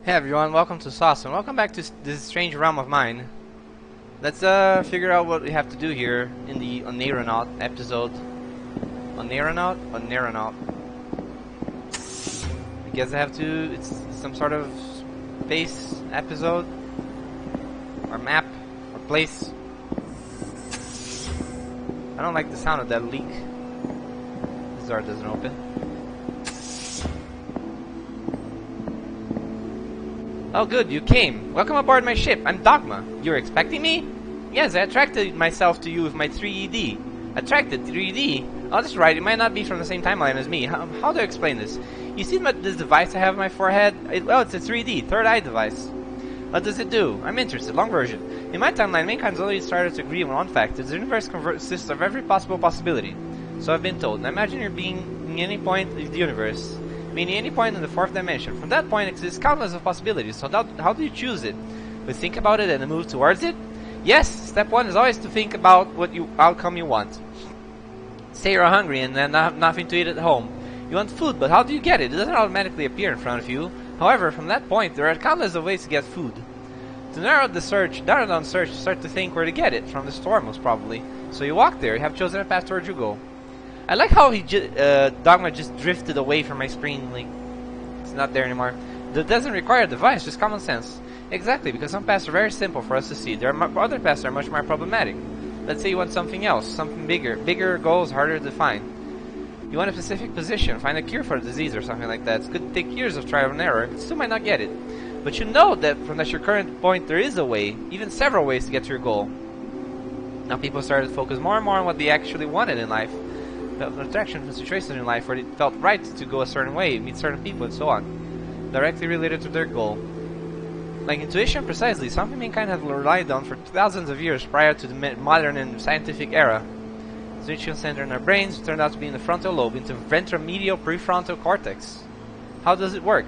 Hey everyone, welcome to Sauce, and welcome back to this strange realm of mine. Let's figure out what we have to do here in the Oneironaut episode. Oneironaut. I guess I have to. It's some sort of space episode, or map, or place. I don't like the sound of that leak. This door doesn't open. Oh good, you came. Welcome aboard my ship. I'm Dogma. You're expecting me? Yes, I attracted myself to you with my 3D. Attracted 3D? Oh, that's right. It might not be from the same timeline as me. How do I explain this? You see this device I have on my forehead? It's a 3D, third eye device. What does it do? I'm interested. Long version. In my timeline, mankind's already started to agree on one fact. The universe consists of every possible possibility. So I've been told. Now imagine you're being in any point of the universe. Meaning any point in the fourth dimension. From that point exists countless of possibilities, so how do you choose it? We think about it and then move towards it? Yes, step one is always to think about what outcome you want. Say you're hungry and then have nothing to eat at home. You want food, but how do you get it? It doesn't automatically appear in front of you. However, from that point, there are countless of ways to get food. To narrow down search, you start to think where to get it, from the store most probably. So you walk there, you have chosen a path towards you go. I like how Dogma just drifted away from my screen, like, it's not there anymore. That doesn't require a device, just common sense. Exactly, because some paths are very simple for us to see. There are other paths that are much more problematic. Let's say you want something else, something bigger. Bigger goals, harder to find. You want a specific position, find a cure for a disease or something like that. It's going to take years of trial and error, you still might not get it. But you know that from your current point there is a way, even several ways to get to your goal. Now people started to focus more and more on what they actually wanted in life. Felt an attraction from situations in life where it felt right to go a certain way, meet certain people, and so on, directly related to their goal. Like intuition, precisely, something mankind has relied on for thousands of years prior to the modern and scientific era. The intuition center in our brains turned out to be in the frontal lobe, into ventromedial prefrontal cortex. How does it work?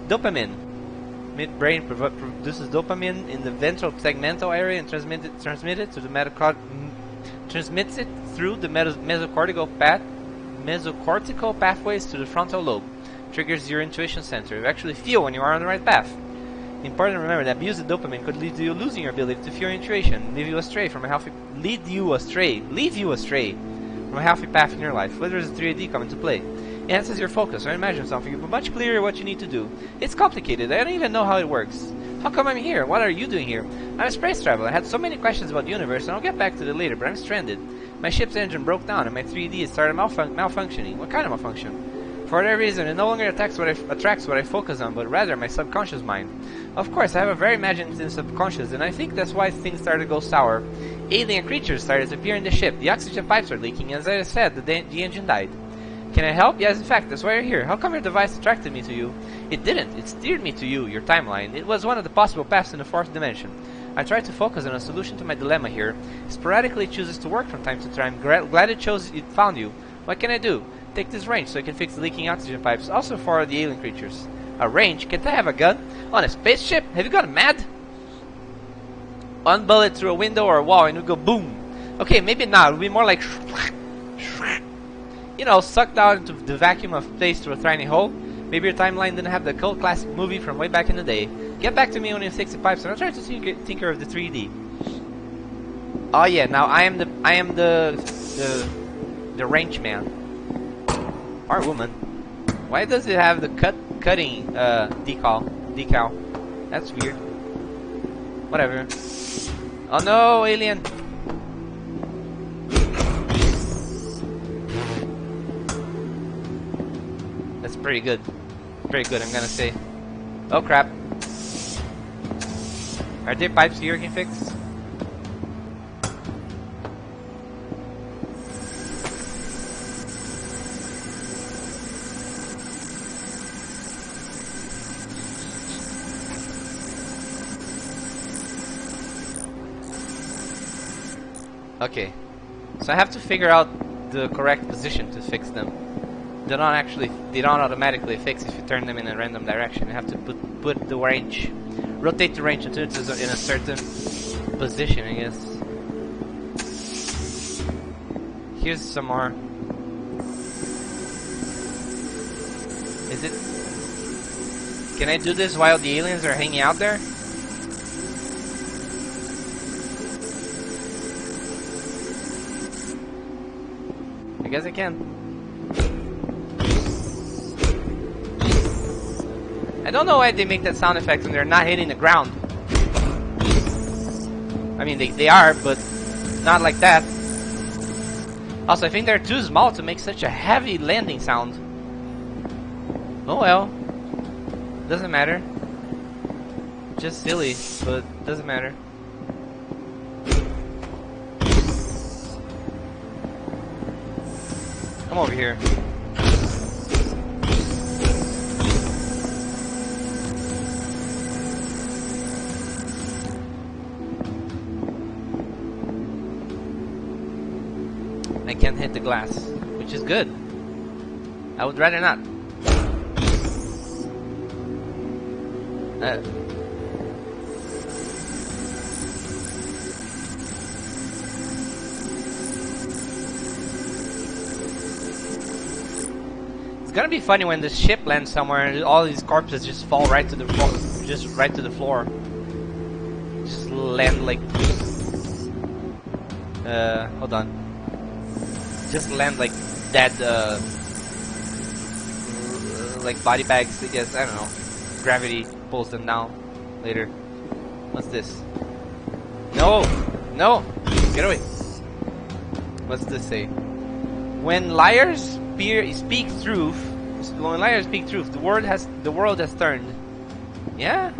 Dopamine. Midbrain produces dopamine in the ventral tegmental area and transmits it to the transmits it through the mesocortical pathways to the frontal lobe. Triggers your intuition center. You actually feel when you are on the right path. Important to remember that abuse of dopamine could lead to you losing your ability to feel your intuition, leave you astray from a healthy path in your life. Where does 3D come into play? It enhances your focus, or imagine something, but much clearer what you need to do. It's complicated. I don't even know how it works. How come I'm here? What are you doing here? I'm a space traveler. I had so many questions about the universe, and I'll get back to that later, but I'm stranded. My ship's engine broke down, and my 3D started malfunctioning. What kind of malfunction? For that reason, it no longer attracts what I focus on, but rather my subconscious mind. Of course, I have a very imaginative subconscious, and I think that's why things started to go sour. Alien creatures started to appear in the ship. The oxygen pipes are leaking, and as I said, the engine died. Can I help? Yes, in fact, that's why you're here. How come your device attracted me to you? It didn't. It steered me to you, your timeline. It was one of the possible paths in the fourth dimension. I tried to focus on a solution to my dilemma here. Sporadically it chooses to work from time to time. Glad it found you. What can I do? Take this wrench so I can fix the leaking oxygen pipes, also for the alien creatures. A wrench? Can't I have a gun? On a spaceship? Have you gone mad? One bullet through a window or a wall and it would go boom. Okay, maybe not. It would be more like you know, sucked out into the vacuum of space through a tiny hole. Maybe your timeline didn't have the cult classic movie from way back in the day. Get back to me when you fix the pipes, and I'll try to tinker of the 3D. Oh yeah, now I am the wrench man or woman. Why does it have the cutting decal? That's weird. Whatever. Oh no, alien. That's pretty good. Pretty good, I'm gonna say. Oh crap. Are there pipes here you can fix? Okay. So I have to figure out the correct position to fix them. They don't automatically fix if you turn them in a random direction. You have to put the wrench, rotate the wrench until it's in a certain position, I guess. Here's some more. Is it? Can I do this while the aliens are hanging out there? I guess I can. I don't know why they make that sound effect when they're not hitting the ground. I mean, they are, but not like that. Also, I think they're too small to make such a heavy landing sound. Oh well. Doesn't matter. Just silly, but doesn't matter. Come over here. I can't hit the glass, which is good. I would rather not. It's gonna be funny when the ship lands somewhere and all these corpses just fall right to the floor. Just right to the floor. Just land like... hold on. Just land like dead, like body bags, I guess. I don't know. Gravity pulls them down later. What's this? No! No! Get away! What's this say? When liars speak truth, the world has turned. Yeah?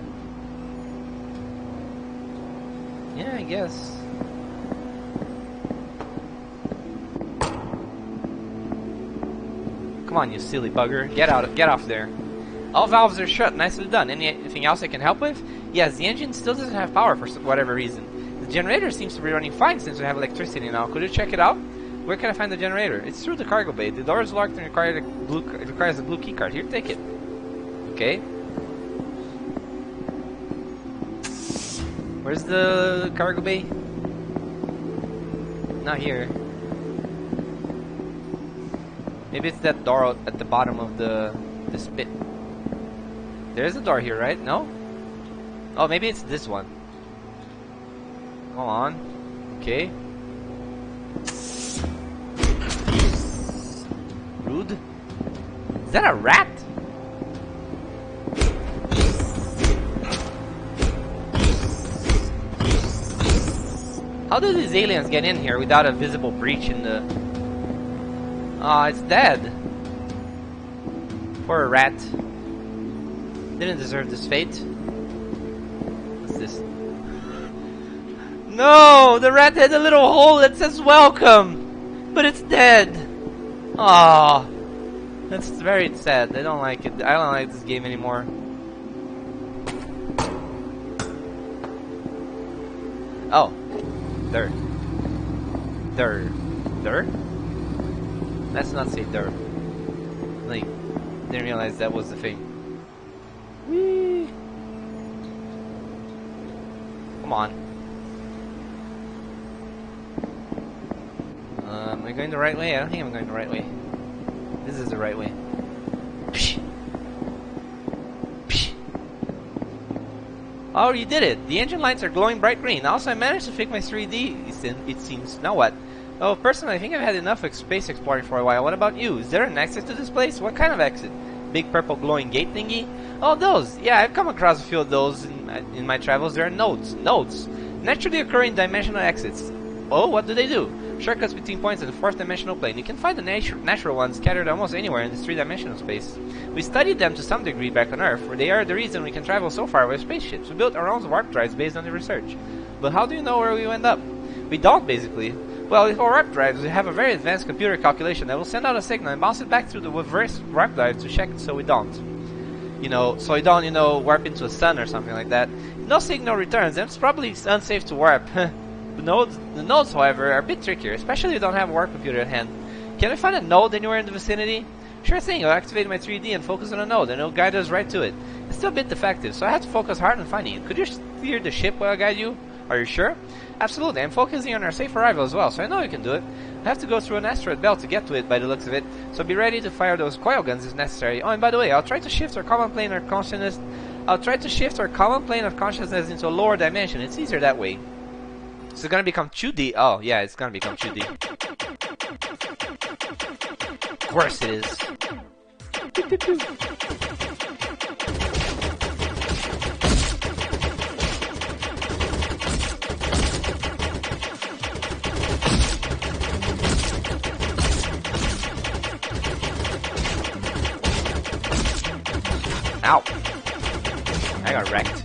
Yeah, I guess. Come on, you silly bugger. Get off there. All valves are shut. Nicely done. Anything else I can help with? Yes, the engine still doesn't have power for whatever reason. The generator seems to be running fine since we have electricity now. Could you check it out? Where can I find the generator? It's through the cargo bay. The door is locked and requires a blue key card. Here, take it. Okay. Where's the cargo bay? Not here. Maybe it's that door at the bottom of the spit. There's a door here, right? No? Oh, maybe it's this one. Hold on. Okay. Rude. Is that a rat? How do these aliens get in here without a visible breach in the... Ah, it's dead. Poor rat. Didn't deserve this fate. What's this? No! The rat had a little hole that says welcome! But it's dead! Ah, that's very sad. I don't like it. I don't like this game anymore. Oh. There. Let's not say there. Like, didn't realize that was the thing. Whee! Come on. Am I going the right way? I don't think I'm going the right way. This is the right way. Psh. Psh. Oh, you did it! The engine lights are glowing bright green. Also, I managed to fix my 3D, it seems. Now what? Oh, personally, I think I've had enough of space exploring for a while. What about you? Is there an exit to this place? What kind of exit? Big purple glowing gate thingy? Oh, those! Yeah, I've come across a few of those in my travels. There are nodes. Nodes! Naturally occurring dimensional exits. Oh, what do they do? Shortcuts between points in the fourth dimensional plane. You can find the natural ones scattered almost anywhere in this three-dimensional space. We studied them to some degree back on Earth, where they are the reason we can travel so far with spaceships. We built our own warp drives based on the research. But how do you know where we end up? We don't, basically. Well, with our warp drives, we have a very advanced computer calculation that will send out a signal and bounce it back through the reverse warp drive to check it so we don't. So we don't, warp into a sun or something like that. If no signal returns, then it's probably unsafe to warp. The nodes, however, are a bit trickier, especially if you don't have a warp computer at hand. Can I find a node anywhere in the vicinity? Sure thing, I'll activate my 3D and focus on a node, and it'll guide us right to it. It's still a bit defective, so I have to focus hard on finding it. Could you steer the ship while I guide you? Are you sure? Absolutely, I'm focusing on our safe arrival as well, so I know you can do it. I have to go through an asteroid belt to get to it by the looks of it, so be ready to fire those coil guns if necessary. Oh, and by the way, I'll try to shift our common plane of consciousness into a lower dimension. It's easier that way. So it's gonna become 2D. Oh, yeah, it's gonna become 2D. Of course it is. Ow. I got wrecked.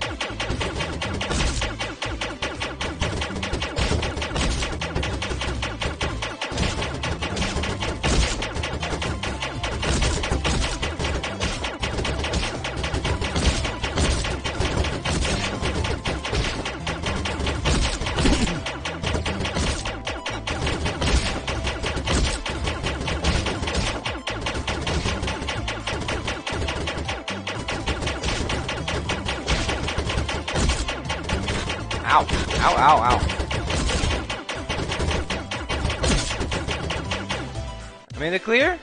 Ow, ow, ow, ow. Made it clear?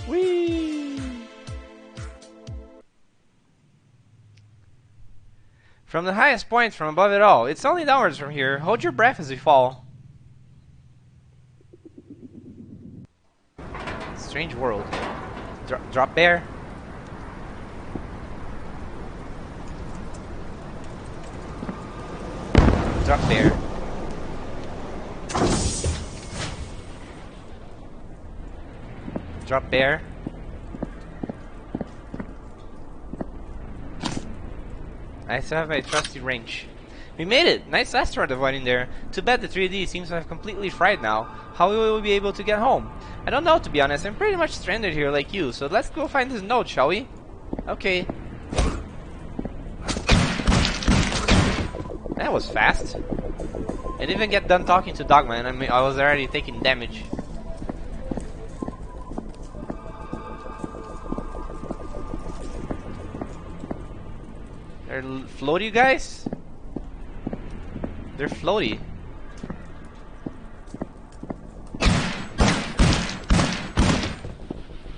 Whee! From the highest point, from above it all. It's only downwards from here. Hold your breath as we fall. Strange world. Drop bear. Drop bear. Drop bear. I still have my trusty wrench. We made it! Nice asteroid avoiding there. Too bad the 3D seems to have completely fried now. How will we be able to get home? I don't know, to be honest. I'm pretty much stranded here like you, so let's go find this note, shall we? Okay. That was fast. I didn't even get done talking to Dogma, and I was already taking damage. They're floaty guys? They're floaty.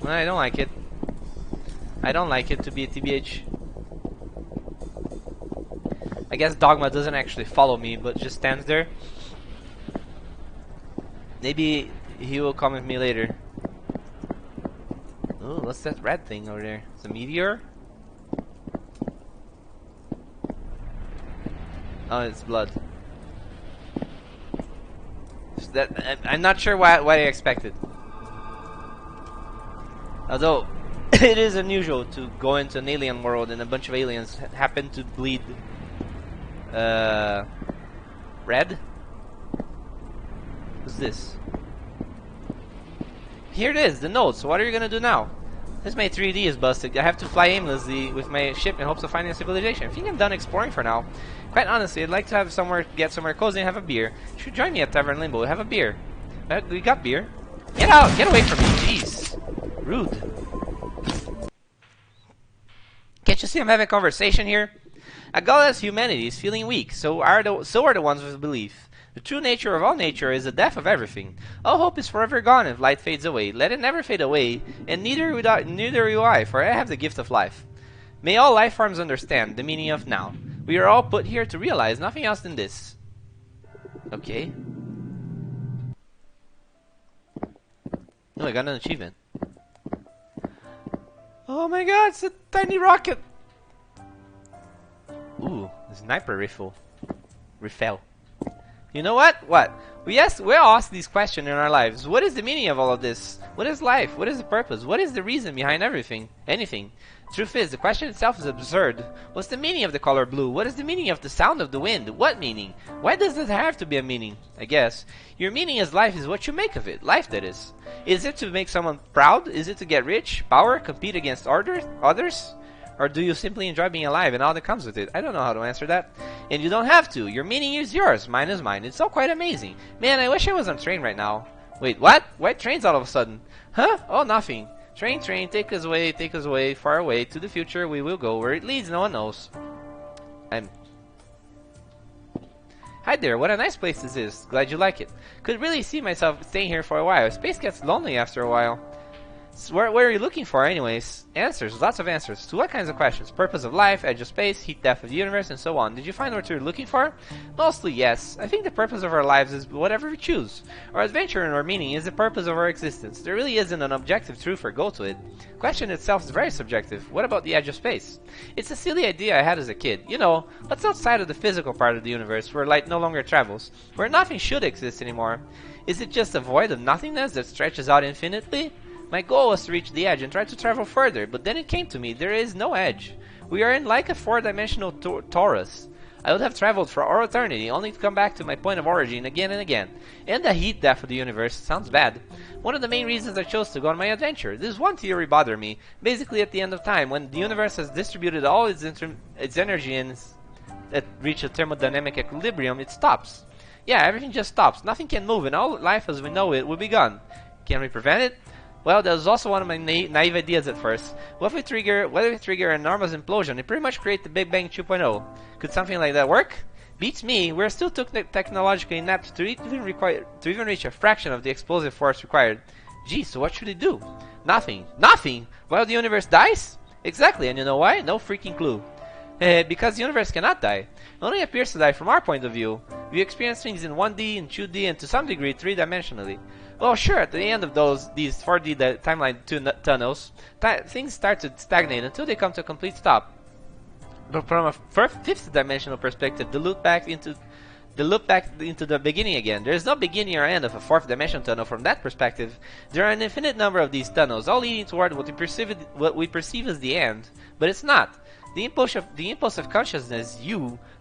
I don't like it. I don't like it, to be a TBH. I guess Dogma doesn't actually follow me, but just stands there. Maybe he will come with me later. Oh, what's that red thing over there? It's a meteor? Oh, it's blood. I'm not sure what I expected. Although, it is unusual to go into an alien world and a bunch of aliens happen to bleed red? What's this? Here it is, the note. So what are you gonna do now? This my 3D is busted. I have to fly aimlessly with my ship in hopes of finding a civilization. I think I'm done exploring for now. Quite honestly, I'd like to have get somewhere cozy and have a beer. You should join me at Tavern Limbo. Have a beer. We got beer. Get out! Get away from me! Jeez. Rude. Can't you see I'm having a conversation here? A godless humanity is feeling weak, so are the ones with belief. The true nature of all nature is the death of everything. All hope is forever gone if light fades away. Let it never fade away, and neither will I, for I have the gift of life. May all life forms understand the meaning of now. We are all put here to realize nothing else than this. Okay. Oh, I got an achievement. Oh my god, it's a tiny rocket! Ooh, a sniper rifle. You know what? What? We all ask these questions in our lives. What is the meaning of all of this? What is life? What is the purpose? What is the reason behind everything? Anything. Truth is, the question itself is absurd. What's the meaning of the color blue? What is the meaning of the sound of the wind? What meaning? Why does it have to be a meaning? I guess. Your meaning as life is what you make of it. Life, that is. Is it to make someone proud? Is it to get rich? Power? Compete against others? Or do you simply enjoy being alive and all that comes with it? I don't know how to answer that. And you don't have to. Your meaning is yours. Mine is mine. It's all quite amazing. Man, I wish I was on train right now. Wait, what? Why trains all of a sudden? Huh? Oh, nothing. Train, take us away, far away, to the future we will go. Where it leads, no one knows. I'm Hi there, what a nice place this is. Glad you like it. Could really see myself staying here for a while. Space gets lonely after a while. So what are you looking for anyways? Answers, lots of answers. To what kinds of questions? Purpose of life, edge of space, heat death of the universe, and so on. Did you find what you're looking for? Mostly yes. I think the purpose of our lives is whatever we choose. Our adventure and our meaning is the purpose of our existence. There really isn't an objective truth or goal to it. Question itself is very subjective. What about the edge of space? It's a silly idea I had as a kid. You know, what's outside of the physical part of the universe, where light no longer travels, where nothing should exist anymore. Is it just a void of nothingness that stretches out infinitely? My goal was to reach the edge and try to travel further, but then it came to me, there is no edge. We are in like a four-dimensional torus. I would have traveled for all eternity, only to come back to my point of origin again and again. And the heat death of the universe sounds bad. One of the main reasons I chose to go on my adventure. This one theory bothered me. Basically, at the end of time, when the universe has distributed all its energy and it reaches a thermodynamic equilibrium, it stops. Yeah, everything just stops. Nothing can move, and all life as we know it will be gone. Can we prevent it? Well, that was also one of my naive ideas at first. What if we trigger an enormous implosion? It pretty much create the Big Bang 2.0. Could something like that work? Beats me. We're still too technologically inept to even reach a fraction of the explosive force required. Gee, so what should it do? Nothing. Nothing? While the universe dies? Exactly, and you know why? No freaking clue. Because the universe cannot die. It only appears to die from our point of view. We experience things in 1D, in 2D, and to some degree 3-dimensionally. Well, sure, at the end of these 4D timeline tunnels, things start to stagnate until they come to a complete stop. But from a fifth-dimensional perspective, they loop back into the beginning again. There is no beginning or end of a fourth-dimensional tunnel from that perspective. There are an infinite number of these tunnels, all leading toward what we perceive as the end, but it's not. The impulse of consciousness,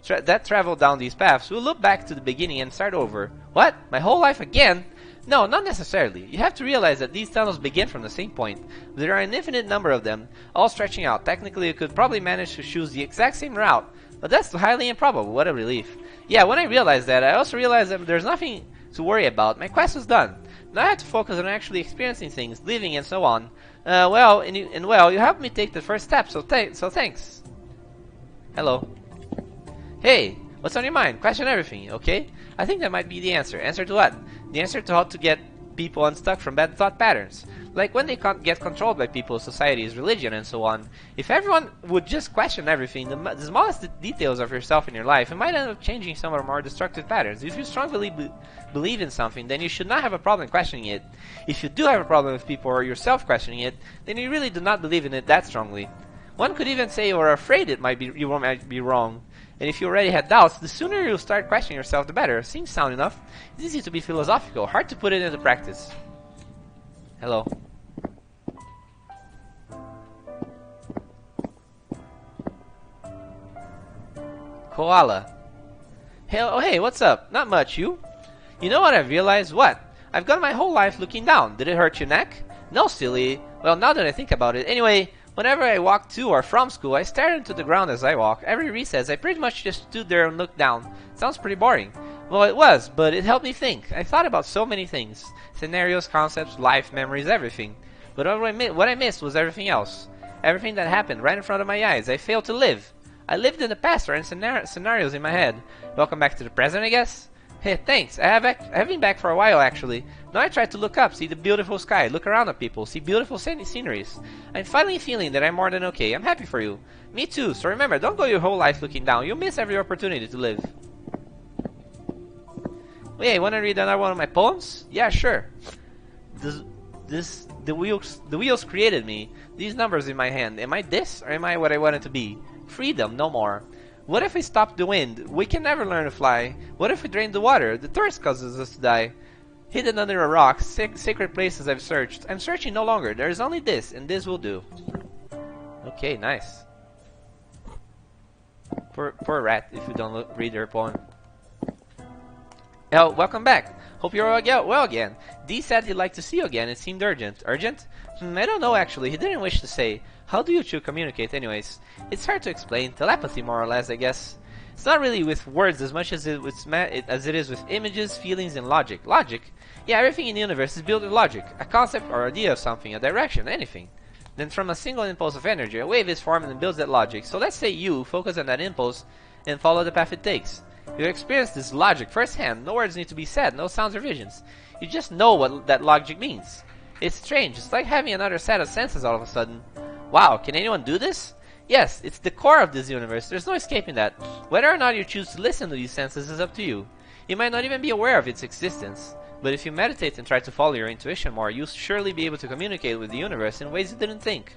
that traveled down these paths, will loop back to the beginning and start over. What? My whole life again? No, not necessarily. You have to realize that these tunnels begin from the same point. There are an infinite number of them, all stretching out. Technically, you could probably manage to choose the exact same route, but that's highly improbable. What a relief. Yeah, when I realized that, I also realized that there's nothing to worry about. My quest was done. Now I have to focus on actually experiencing things, living, and so on. You helped me take the first step, so thanks. Hello. Hey, what's on your mind? Question everything, okay? I think that might be the answer. Answer to what? The answer to how to get people unstuck from bad thought patterns. Like when they can't get controlled by people, societies, religion, and so on. If everyone would just question everything, the smallest details of yourself in your life, it might end up changing some of our more destructive patterns. If you strongly believe in something, then you should not have a problem questioning it. If you do have a problem with people or yourself questioning it, then you really do not believe in it that strongly. One could even say you are afraid you might be wrong. And if you already had doubts, the sooner you start questioning yourself, the better. Seems sound enough. It's easy to be philosophical, hard to put it into practice. Hello. Koala. Hey, what's up? Not much, you? You know what I've realized? What? I've gone my whole life looking down. Did it hurt your neck? No, silly. Well, now that I think about it. Anyway, whenever I walk to or from school, I stare into the ground as I walk. Every recess, I pretty much just stood there and looked down. Sounds pretty boring. Well, it was, but it helped me think. I thought about so many things. Scenarios, concepts, life, memories, everything. But what I missed was everything else. Everything that happened right in front of my eyes. I failed to live. I lived in the past or in scenarios in my head. Welcome back to the present, I guess? Hey, thanks. I have been back for a while, actually. Now I try to look up, see the beautiful sky, look around at people, see beautiful sceneries. I'm finally feeling that I'm more than okay. I'm happy for you. Me too. So remember, don't go your whole life looking down. You'll miss every opportunity to live. Wait, wanna read another one of my poems? Yeah, sure. The wheels created me. These numbers in my hand. Am I this, or am I what I wanted to be? Freedom, no more. What if we stop the wind? We can never learn to fly. What if we drain the water? The thirst causes us to die. Hidden under a rock, sacred places I've searched. I'm searching no longer. There is only this, and this will do. Okay, nice. Poor rat, if you don't read her poem. Oh, welcome back. Hope you're all well again. Dee said he'd like to see you again. It seemed urgent. Urgent? I don't know, actually. He didn't wish to say. How do you two communicate, anyways? It's hard to explain. Telepathy, more or less, I guess. It's not really with words as much as it is with images, feelings, and logic. Logic? Yeah, everything in the universe is built with logic. A concept or idea of something, a direction, anything. Then from a single impulse of energy, a wave is formed and builds that logic. So let's say you focus on that impulse and follow the path it takes. You experience this logic firsthand. No words need to be said, no sounds or visions. You just know what that logic means. It's strange. It's like having another set of senses all of a sudden. Wow, can anyone do this? Yes, it's the core of this universe. There's no escaping that. Whether or not you choose to listen to these senses is up to you. You might not even be aware of its existence. But if you meditate and try to follow your intuition more, you'll surely be able to communicate with the universe in ways you didn't think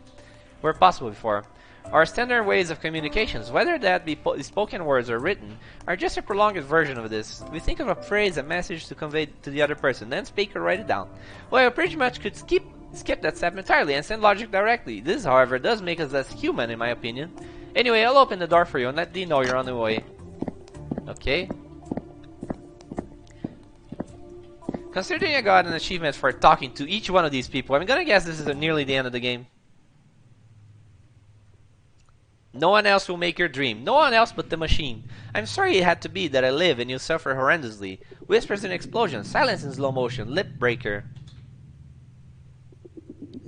were possible before. Our standard ways of communications, whether that be spoken words or written, are just a prolonged version of this. We think of a phrase, a message to convey to the other person, then speak or write it down. Well, you pretty much could skip that step entirely and send logic directly. This, however, does make us less human, in my opinion. Anyway, I'll open the door for you and let Dee know you're on the way. Okay. Considering I got an achievement for talking to each one of these people, I'm gonna guess this is nearly the end of the game. No one else will make your dream. No one else but the machine. I'm sorry it had to be that I live and you suffer horrendously. Whispers and explosions. Silence in slow motion. Lip breaker.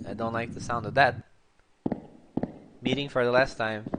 I don't like the sound of that. Meeting for the last time.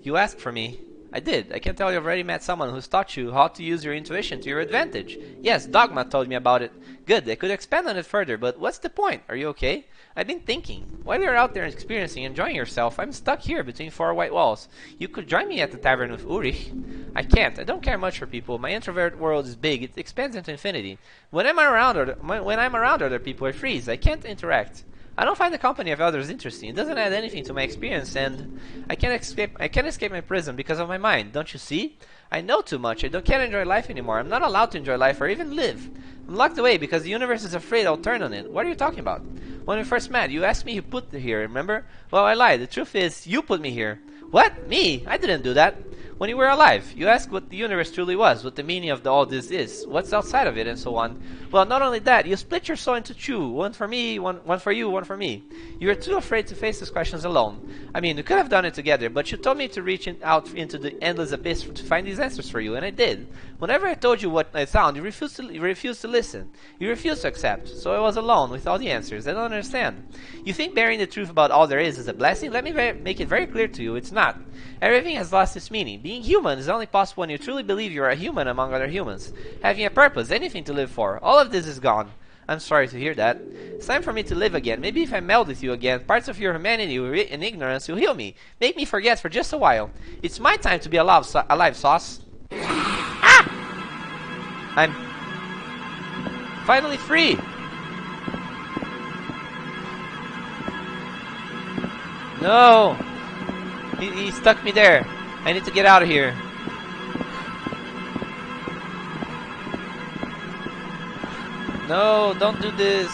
You asked for me. I did. I can tell you've already met someone who's taught you how to use your intuition to your advantage. Yes, Dogma told me about it. Good, I could expand on it further, but what's the point? Are you okay? I've been thinking. While you're out there experiencing and enjoying yourself, I'm stuck here between four white walls. You could join me at the tavern with Ulrich. I can't. I don't care much for people. My introvert world is big. It expands into infinity. When I'm around other people, I freeze. I can't interact. I don't find the company of others interesting. It doesn't add anything to my experience, and I can't escape my prison because of my mind. Don't you see? I know too much. Can't enjoy life anymore. I'm not allowed to enjoy life or even live. I'm locked away because the universe is afraid I'll turn on it. What are you talking about? When we first met, you asked me who put me here, remember? Well, I lied. The truth is, you put me here. What? Me? I didn't do that. When you were alive, you asked what the universe truly was, what the meaning of all this is, what's outside of it, and so on. Well, not only that, you split your soul into two. One for me, one for you, one for me. You were too afraid to face these questions alone. I mean, we could have done it together, but you told me to reach out into the endless abyss to find these answers for you, and I did. Whenever I told you what I found, you refused to listen. You refused to accept. So I was alone with all the answers. I don't understand. You think bearing the truth about all there is a blessing? Let me make it very clear to you, it's not. Everything has lost its meaning. Being human is only possible when you truly believe you are a human among other humans. Having a purpose, anything to live for. All of this is gone. I'm sorry to hear that. It's time for me to live again. Maybe if I meld with you again, parts of your humanity and ignorance will heal me. Make me forget for just a while. It's my time to be alive, Sauce. Ah! I'm finally free. No! He stuck me there. I need to get out of here. No, don't do this.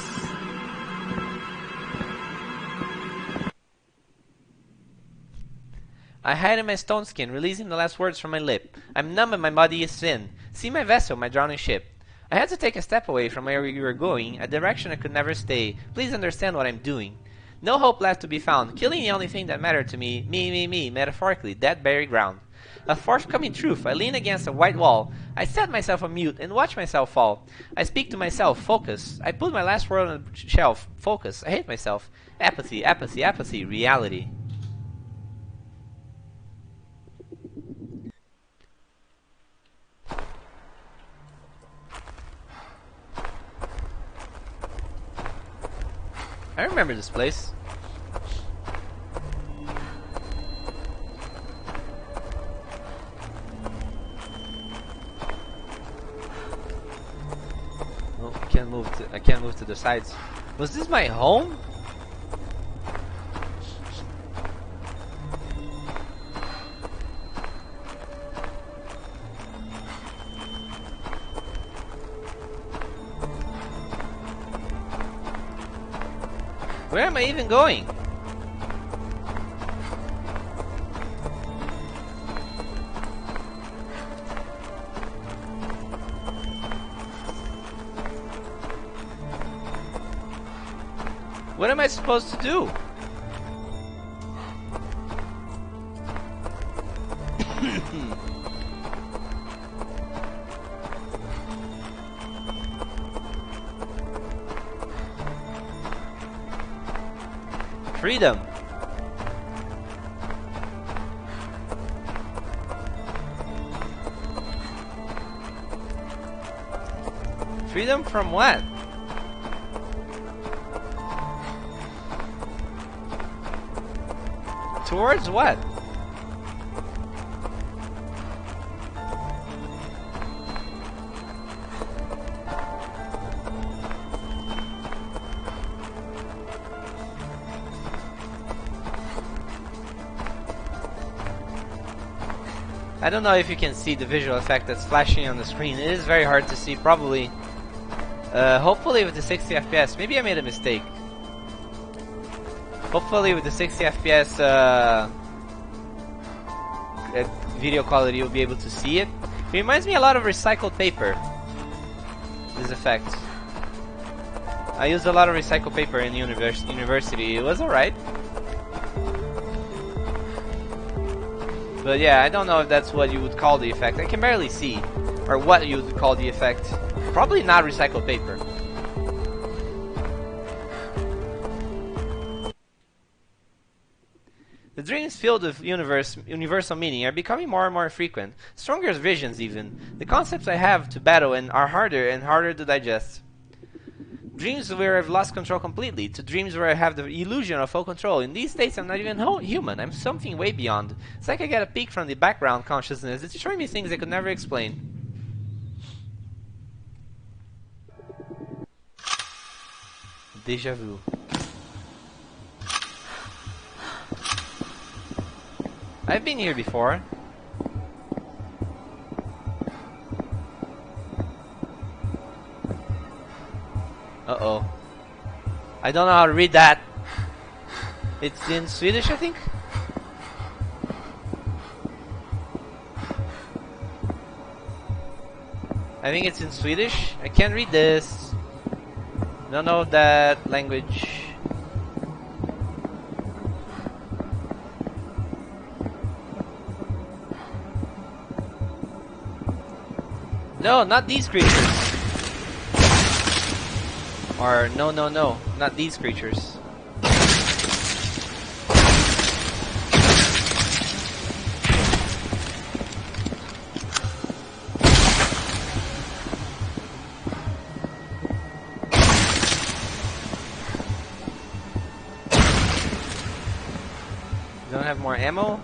I hide in my stone skin, releasing the last words from my lip. I'm numb and my body is thin. See my vessel, my drowning ship. I had to take a step away from where we were going, a direction I could never stay. Please understand what I'm doing. No hope left to be found. Killing the only thing that mattered to me, me, metaphorically, that very ground. A forthcoming truth. I lean against a white wall. I set myself on mute and watch myself fall. I speak to myself. Focus. I put my last word on the shelf. Focus. I hate myself. Apathy, apathy, apathy. Reality. I remember this place. Oh, I can't move to the sides. Was this my home? Where am I even going? What am I supposed to do? Freedom. Freedom from what? Towards what? I don't know if you can see the visual effect that's flashing on the screen. It is very hard to see, probably. Hopefully with the 60 FPS. Maybe I made a mistake. Hopefully with the 60 FPS video quality you'll be able to see it. It reminds me a lot of recycled paper. This effect. I used a lot of recycled paper in university. It was alright. But yeah, I don't know if that's what you would call the effect. I can barely see. Or what you would call the effect. Probably not recycled paper. The dreams filled with universal meaning are becoming more and more frequent. Stronger visions even. The concepts I have to battle and are harder and harder to digest. Dreams where I've lost control completely, to dreams where I have the illusion of full control. In these states I'm not even human, I'm something way beyond. It's like I get a peek from the background consciousness, it's showing me things I could never explain. Deja vu. I've been here before. Uh-oh. I don't know how to read that. It's in Swedish, I think? I think it's in Swedish. I can't read this. Don't know that language. No, not these creatures. Or no, not these creatures. Don't have more ammo?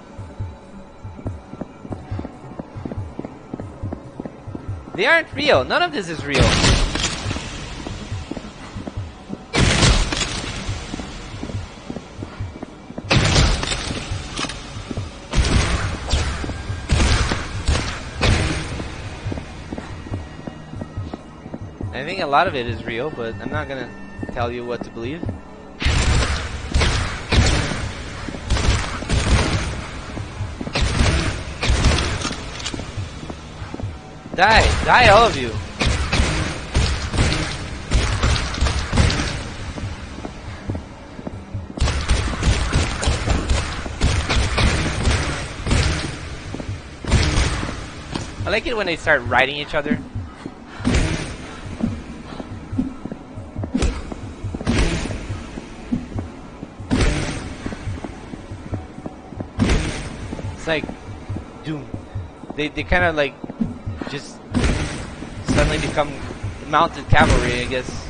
They aren't real. None of this is real. I think a lot of it is real, but I'm not gonna tell you what to believe. Die, all of you. I like it when they start riding each other. It's like Doom. They kind of like just suddenly become mounted cavalry, I guess.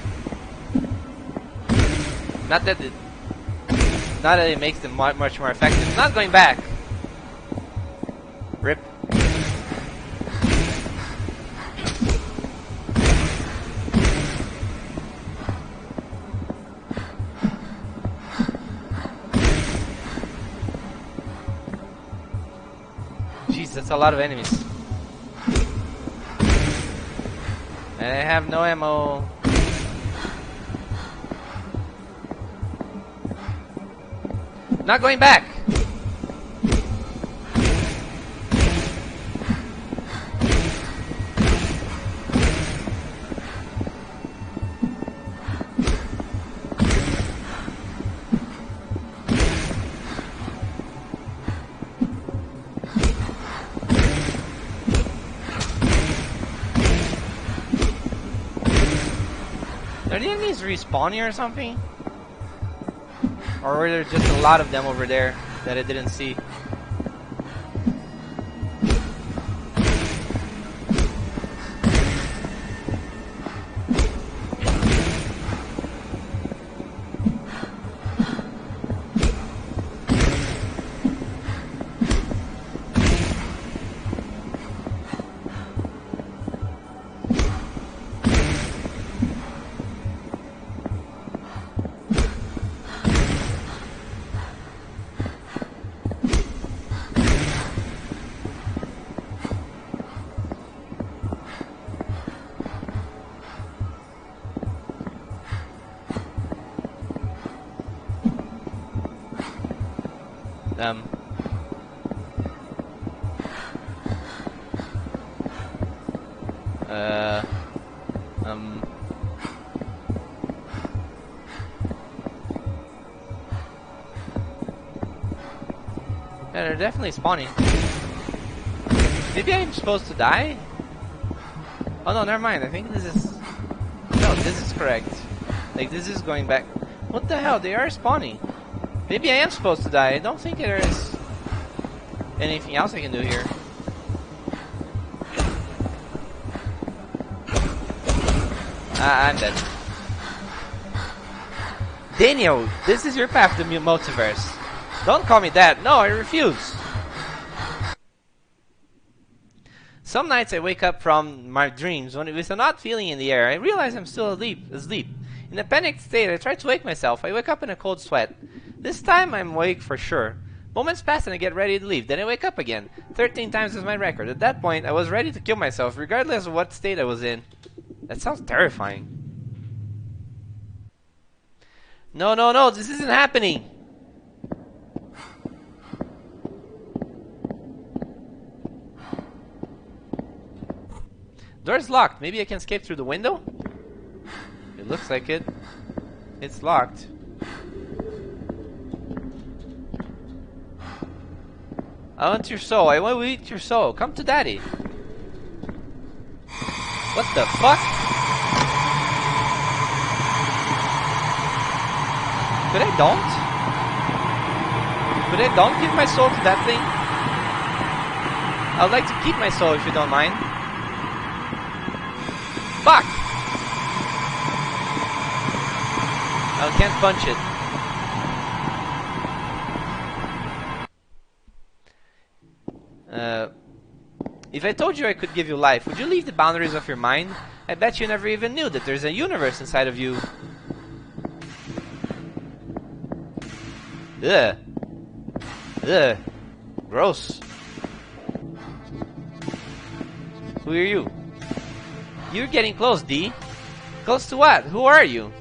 Not that it makes them much more effective. It's not going back. Rip. Jeez, that's a lot of enemies. And I have no ammo. Not going back. Are the enemies respawning or something? Or were there just a lot of them over there that I didn't see? Um, uh, um, yeah, they're definitely spawning. Maybe I'm supposed to die? Oh no, never mind. I think this is... No, this is correct. Like, this is going back. What the hell? They are spawning. Maybe I am supposed to die. I don't think there is anything else I can do here. I'm dead. Daniel, this is your path to the multiverse. Don't call me that. No, I refuse. Some nights I wake up from my dreams with an odd feeling in the air. I realize I'm still asleep. In a panicked state, I try to wake myself. I wake up in a cold sweat. This time I'm awake for sure. Moments pass and I get ready to leave. Then I wake up again. 13 times is my record. At that point, I was ready to kill myself, regardless of what state I was in. That sounds terrifying. No, no, no, this isn't happening. Door's locked. Maybe I can escape through the window? It looks like it. It's locked. I want your soul. I want to eat your soul. Come to daddy. What the fuck? Could I don't? Could I don't give my soul to that thing? I would like to keep my soul if you don't mind. Fuck! I can't punch it. If I told you I could give you life, would you leave the boundaries of your mind? I bet you never even knew that there's a universe inside of you. Ugh. Ugh. Gross. Who are you? You're getting close, D. Close to what? Who are you?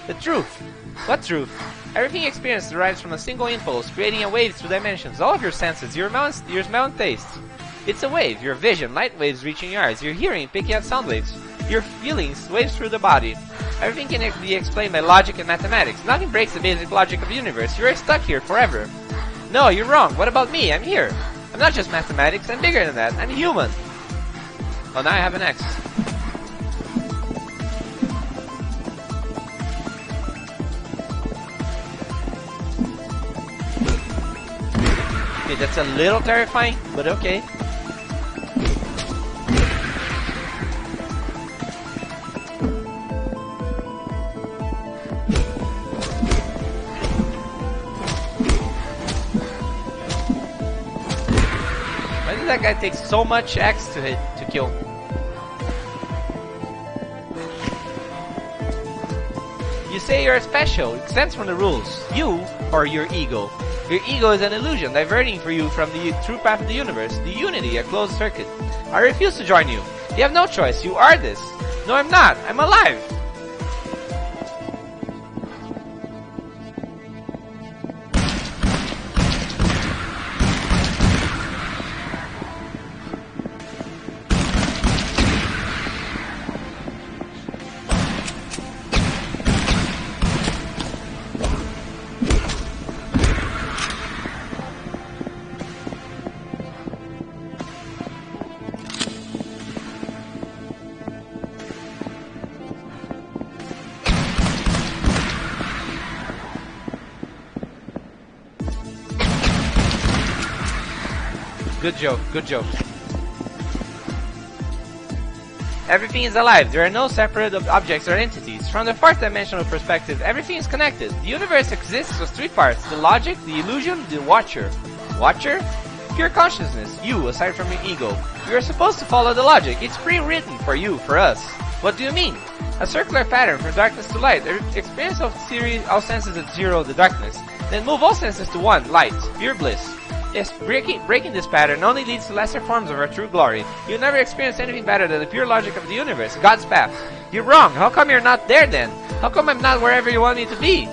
The truth. What truth? Everything you experience derives from a single impulse, creating a wave through dimensions. All of your senses, your smell and taste. It's a wave. Your vision, light waves reaching your eyes. Your hearing, picking up sound waves. Your feelings, waves through the body. Everything can be explained by logic and mathematics. Nothing breaks the basic logic of the universe. You're stuck here forever. No, you're wrong. What about me? I'm here. I'm not just mathematics. I'm bigger than that. I'm human. Oh, now I have an X. Okay, that's a little terrifying, but okay. Why does that guy take so much X to hit, to kill? You say you're special, exempt from the rules. You, or your ego. Your ego is an illusion, diverting for you from the true path of the universe, the unity, a closed circuit. I refuse to join you. You have no choice. You are this. No, I'm not. I'm alive. Good joke, good joke. Everything is alive. There are no separate objects or entities. From the fourth-dimensional perspective, everything is connected. The universe exists as three parts: the logic, the illusion, the watcher. Watcher? Pure consciousness. You, aside from your ego. You are supposed to follow the logic. It's pre-written for you, for us. What do you mean? A circular pattern from darkness to light. Experience of series, all senses at 0, the darkness. Then move all senses to 1, light. Pure bliss. Yes, breaking this pattern only leads to lesser forms of our true glory. You'll never experience anything better than the pure logic of the universe, God's path. You're wrong. How come you're not there then? How come I'm not wherever you want me to be?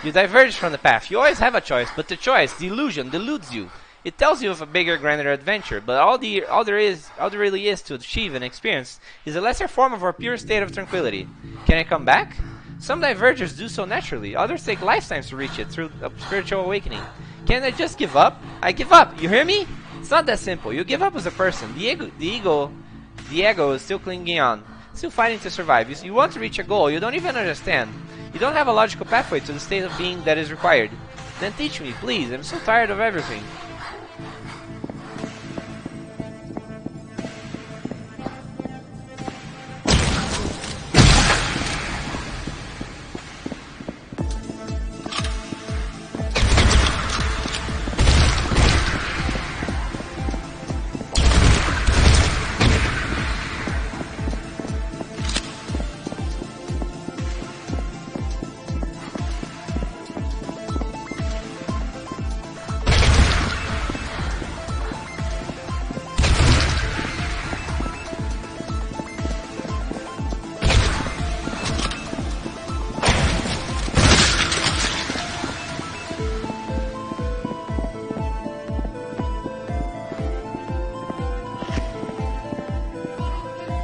You diverge from the path. You always have a choice, but the choice, the illusion, deludes you. It tells you of a bigger, grander adventure, but all there really is to achieve and experience is a lesser form of our pure state of tranquility. Can I come back? Some divergers do so naturally. Others take lifetimes to reach it through a spiritual awakening. Can I just give up? I give up. You hear me? It's not that simple. You give up as a person. The ego is still clinging on, still fighting to survive. You want to reach a goal you don't even understand. You don't have a logical pathway to the state of being that is required. Then teach me, please. I'm so tired of everything.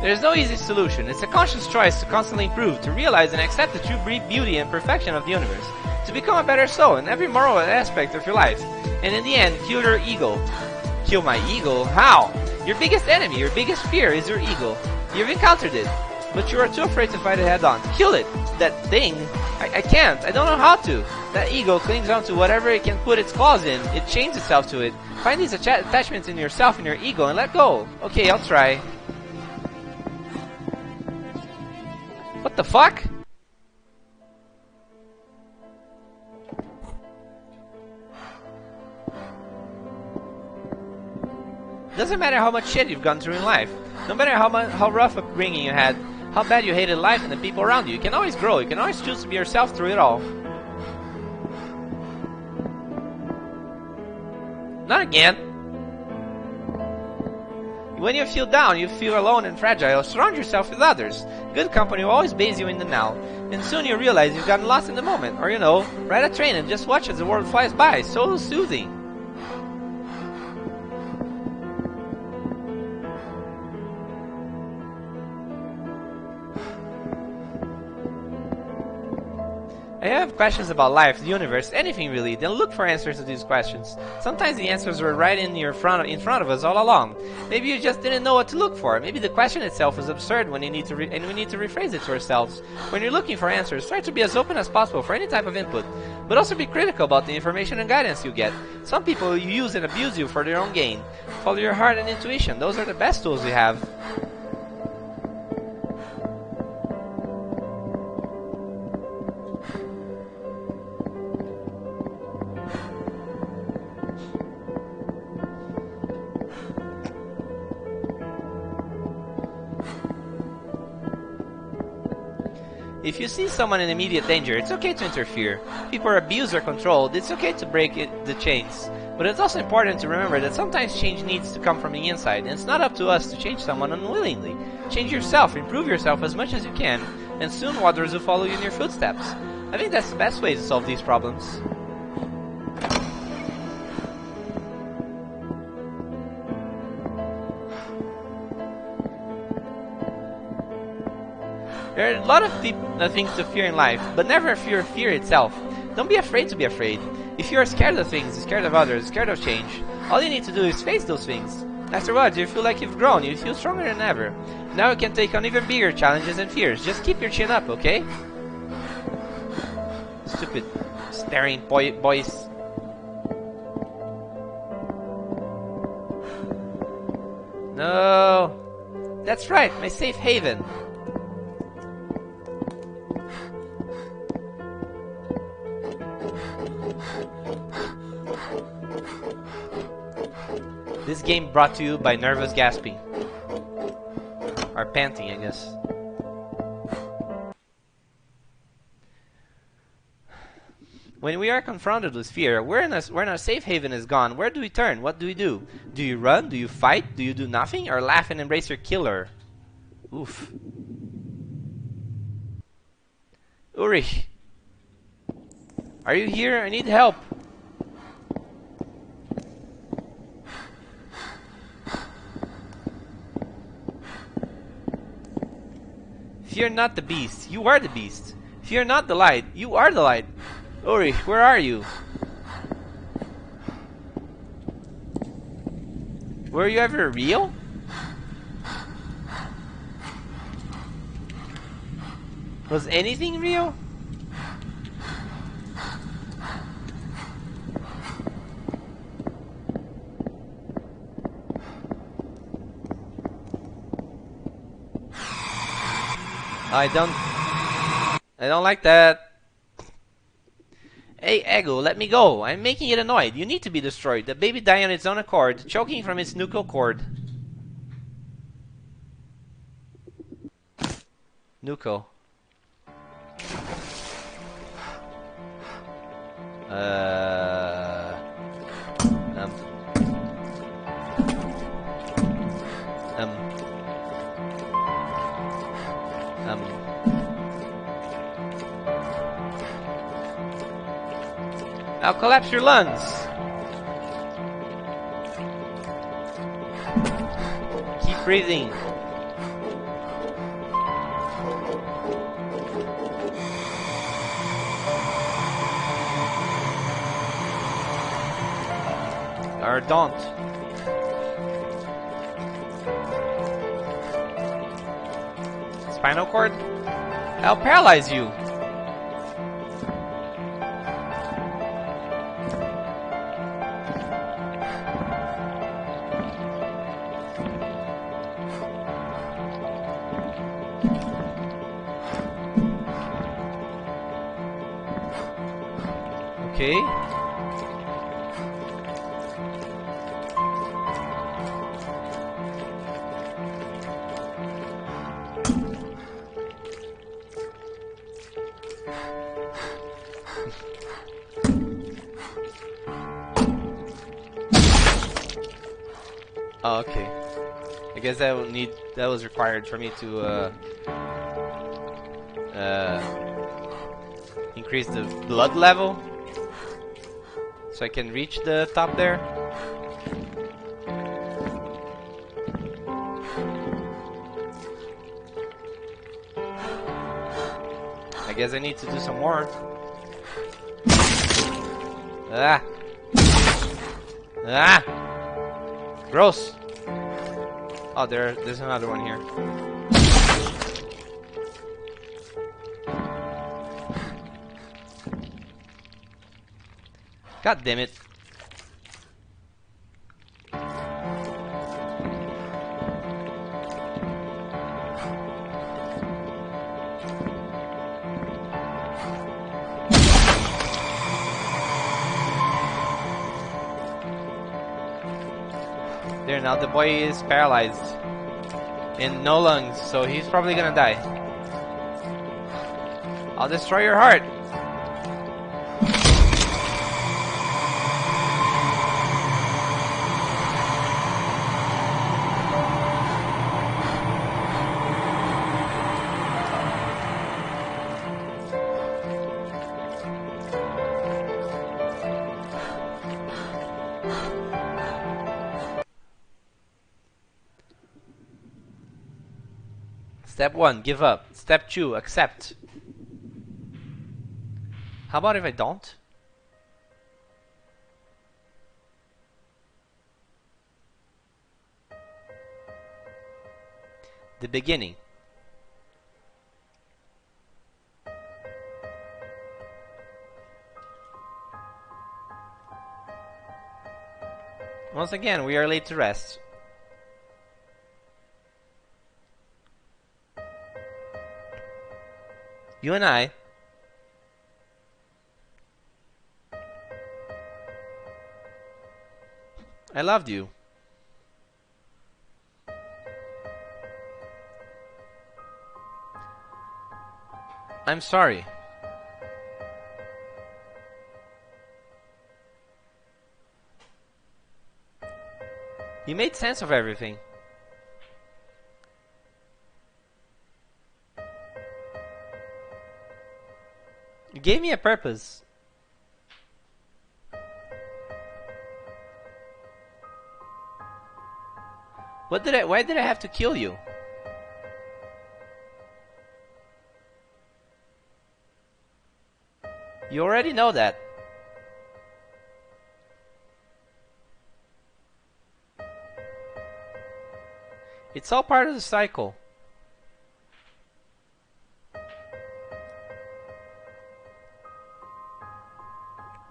There is no easy solution. It's a conscious choice to constantly improve, to realize and accept the true beauty and perfection of the universe, to become a better soul in every moral aspect of your life, and in the end, kill your ego. Kill my ego? How? Your biggest enemy, your biggest fear is your ego. You've encountered it, but you are too afraid to fight it head on. Kill it! That thing! I can't. I don't know how to. That ego clings on to whatever it can put its claws in. It chains itself to it. Find these attachments in yourself and your ego and let go. Okay, I'll try. What the fuck? Doesn't matter how much shit you've gone through in life. No matter how rough upbringing you had, how bad you hated life and the people around you, you can always grow. You can always choose to be yourself through it all. Not again. When you feel down, you feel alone and fragile, surround yourself with others. Good company will always base you in the now. And soon you realize you've gotten lost in the moment. Or, ride a train and just watch as the world flies by. So soothing. If you have questions about life, the universe, anything really, then look for answers to these questions. Sometimes the answers were right in front of us all along. Maybe you just didn't know what to look for. Maybe the question itself was absurd when we need to rephrase it to ourselves. When you're looking for answers, try to be as open as possible for any type of input, but also be critical about the information and guidance you get. Some people use and abuse you for their own gain. Follow your heart and intuition. Those are the best tools we have. If you see someone in immediate danger, it's okay to interfere. If people are abused or controlled, it's okay to break the chains. But it's also important to remember that sometimes change needs to come from the inside, and it's not up to us to change someone unwillingly. Change yourself, improve yourself as much as you can, and soon others will follow you in your footsteps. I think that's the best way to solve these problems. There are a lot of things to fear in life, but never fear itself. Don't be afraid to be afraid. If you are scared of things, scared of others, scared of change, all you need to do is face those things. Afterwards, you feel like you've grown, you feel stronger than ever. Now you can take on even bigger challenges and fears. Just keep your chin up, okay? Stupid staring boys. No! That's right, my safe haven. This game brought to you by nervous gasping. Or panting, I guess. When we are confronted with fear, when our safe haven is gone, where do we turn? What do we do? Do you run? Do you fight? Do you do nothing? Or laugh and embrace your killer? Oof. Ulrich! Are you here? I need help. Fear not the beast, you are the beast. Fear not the light, you are the light. Ulrich, where are you? Were you ever real? Was anything real? I don't like that. Hey, Ego, let me go. I'm making it annoyed. You need to be destroyed. The baby died on its own accord, choking from its nuchal cord. Nuchal. I'll collapse your lungs. Keep breathing. Or don't. Spinal cord? I'll paralyze you. Okay. Oh, okay. I guess that was required for me to increase the blood level. So I can reach the top there. I guess I need to do some more. Ah! Ah! Gross! Oh, there's another one here. God damn it. There, now the boy is paralyzed and no lungs, so he's probably gonna die. I'll destroy your heart. Step 1, give up. Step 2, accept. How about if I don't? The beginning. Once again, we are laid to rest. You and I loved you. I'm sorry. You made sense of everything. You gave me a purpose. Why did I have to kill you? You already know that. It's all part of the cycle.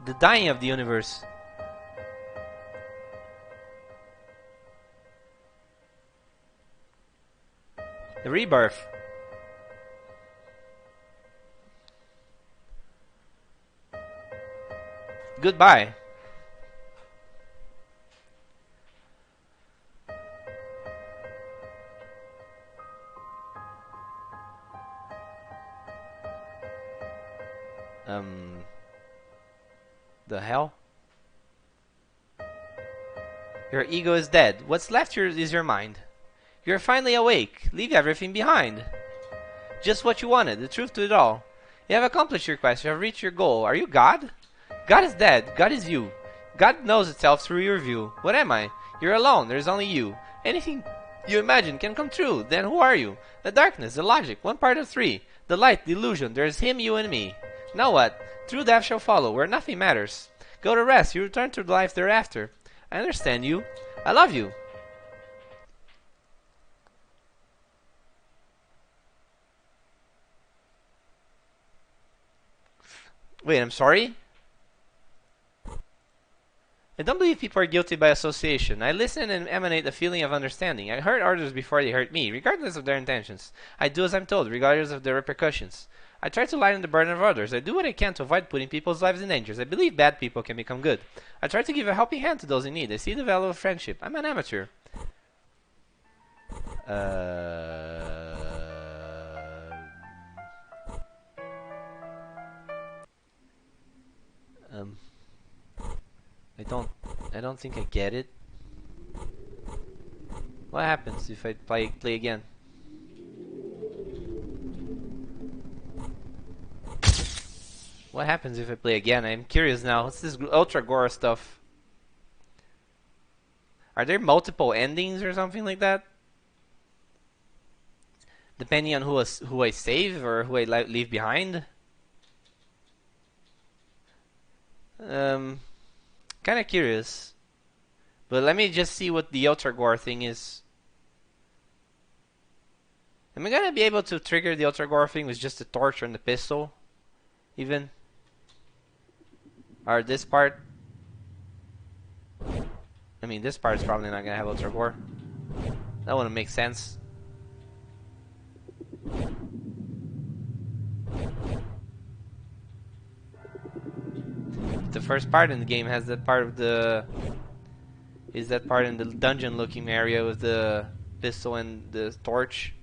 The dying of the universe. The rebirth. Goodbye. The hell? Your ego is dead. What's left is your mind. You're finally awake. Leave everything behind. Just what you wanted, the truth to it all. You have accomplished your quest. You have reached your goal. Are you God? God is dead. God is you. God knows itself through your view. What am I? You're alone. There's only you. Anything you imagine can come true. Then who are you? The darkness, the logic, one part of three. The light, the illusion. There's him, you, and me. Now what? True death shall follow, where nothing matters. Go to rest. You return to life thereafter. I understand you. I love you. Wait, I'm sorry? I don't believe people are guilty by association. I listen and emanate a feeling of understanding. I hurt others before they hurt me, regardless of their intentions. I do as I'm told, regardless of the repercussions. I try to lighten the burden of others. I do what I can to avoid putting people's lives in danger. I believe bad people can become good. I try to give a helping hand to those in need. I see the value of friendship. I'm an amateur. I don't think I get it. What happens if I play again? What happens if I play again? I'm curious now. What's this Ultra Gore stuff? Are there multiple endings or something like that? Depending on who I save or who I leave behind? Kind of curious. But let me just see what the Ultra Gore thing is. Am I gonna be able to trigger the Ultra Gore thing with just the torch and the pistol? Even? Or this part? I mean, this part is probably not gonna have Ultra Gore. That wouldn't make sense. The first part in the game has that part of the... Is that part in the dungeon looking area with the pistol and the torch.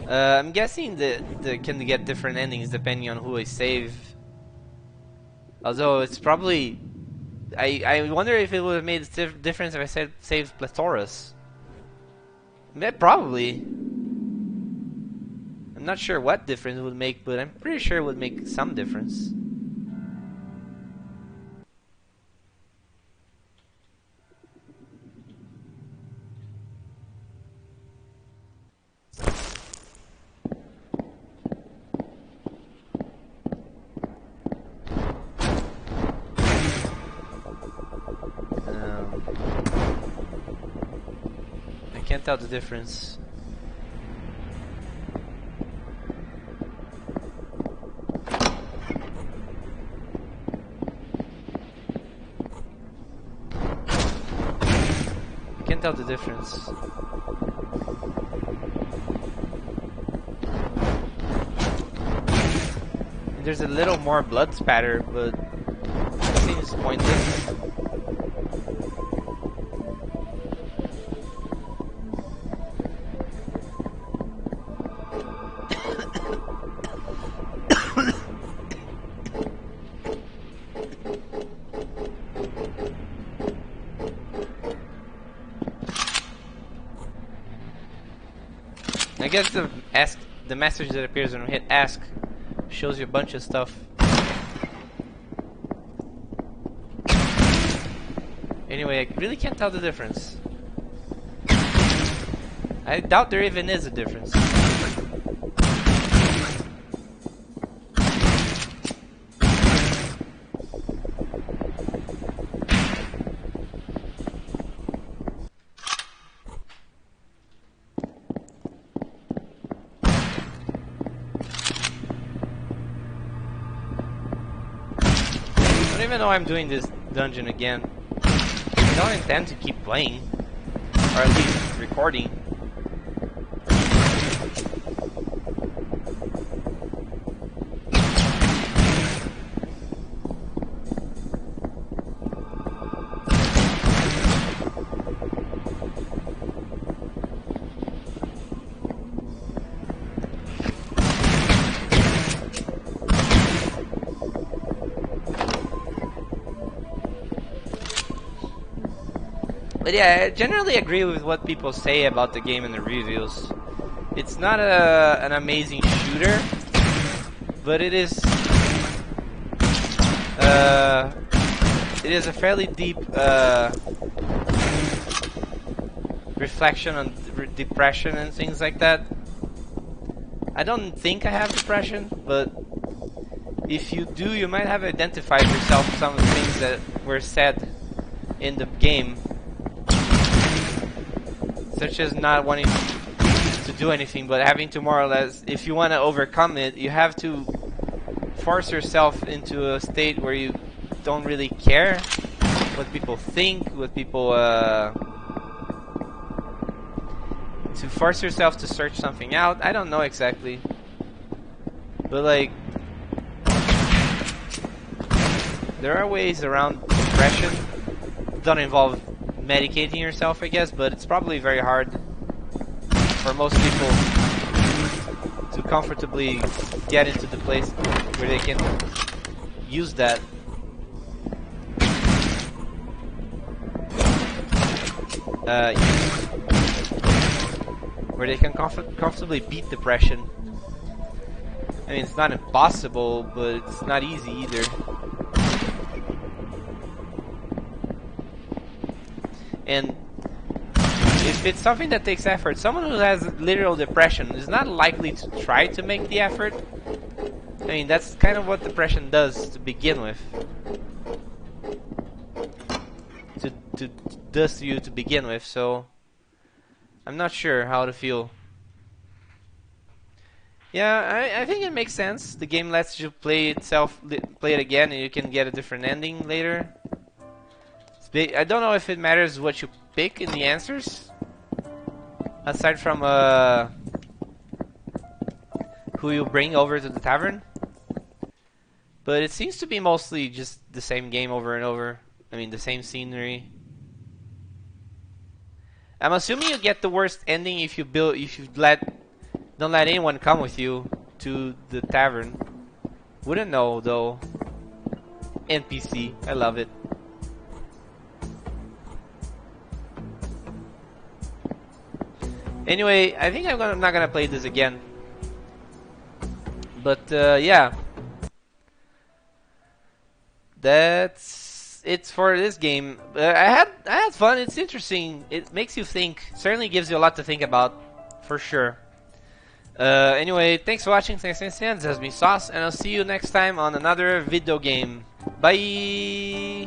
I'm guessing that can get different endings depending on who I save. Although it's probably... I wonder if it would have made a difference if I saved Plethorus. Yeah, probably. I'm not sure what difference it would make, but I'm pretty sure it would make some difference. tell the difference. Can't tell the difference. There's a little more blood spatter, but it seems pointless. I guess the message that appears when we hit ask shows you a bunch of stuff. Anyway, I really can't tell the difference. I doubt there even is a difference. I don't even know I'm doing this dungeon again. I don't intend to keep playing, or at least recording. But yeah, I generally agree with what people say about the game in the reviews. It's not an amazing shooter, but it is a fairly deep reflection on depression and things like that. I don't think I have depression, but if you do, you might have identified yourself with some of the things that were said in the game. Such as not wanting to do anything, but having to more or less, if you want to overcome it, you have to force yourself into a state where you don't really care what people think, what people, to force yourself to search something out. I don't know exactly, but like, there are ways around depression. Don't involve medicating yourself, I guess, but it's probably very hard for most people to comfortably get into the place where they can use that. Where they can comfortably beat depression. I mean, it's not impossible, but it's not easy either. And if it's something that takes effort, someone who has literal depression is not likely to try to make the effort. I mean, that's kind of what depression does to begin with. Does to you to begin with, so I'm not sure how to feel. Yeah, I think it makes sense. The game lets you play it again, and you can get a different ending later. I don't know if it matters what you pick in the answers, aside from who you bring over to the tavern. But it seems to be mostly just the same game over and over. I mean, the same scenery. I'm assuming you get the worst ending if you don't let anyone come with you to the tavern. Wouldn't know though. NPC, I love it. Anyway, I think I'm not gonna play this again. But yeah, that's it for this game. I had fun. It's interesting. It makes you think. Certainly gives you a lot to think about, for sure. Anyway, thanks for watching. Thanks, this has been Sauce, and I'll see you next time on another video game. Bye.